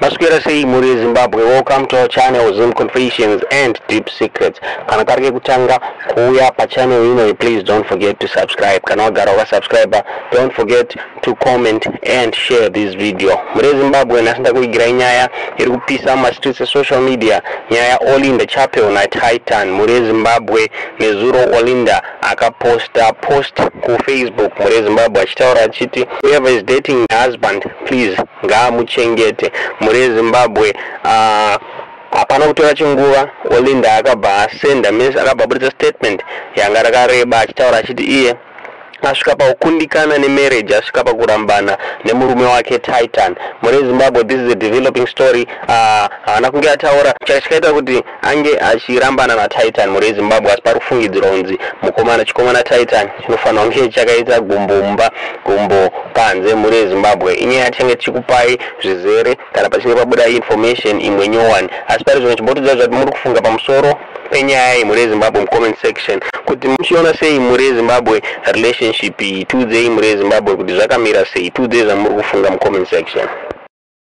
Maswera sei muri Zimbabwe. Welcome to our channel Zoom Confessions and Deep Secrets. Kana karike kutanga kuya pa channel ino, please don't forget to subscribe. Kana wagara wa subscriber, don't forget to comment and share this video. Muri Zimbabwe nasinda kuigira nyaya iri kupisa ma streets ya social media, nyaya Olinda chapel na Tytan muri Zimbabwe nezuro Olinda akaposta post ku Facebook muri Zimbabwe achitaura achiti whoever is dating a husband, please ngamuchengete. Muri Zimbabwe hapana kutora chinguva Olinda akabva senda message, akabva buritsa statement yanga rakareba achitaura achiti iye asvika pakukundikana nemarriage, asvika pakurambana nemurume wake Tytan. Muri Zimbabwe this is a developing story. Haana kunge ataura chakaita kuti ange achirambana na Tytan muri Zimbabwe, asi pari kufungidzirwa kunzi chikomana Tytan chinofanira kunge chakaita gumbo panze muri Zimbabwe. Inyaya change chikupai zvizere kana pachinge pabuda information imwe nyowani, asi pari zvimwe chimbotodza kuti muri kufunga pamusoro penyaya muri Zimbabwe comment section kuti muchiona sei muri Zimbabwe relationship itudzei muri Zimbabwe kuti zvakamira sei, itudzei zvamuri kufunga comment section.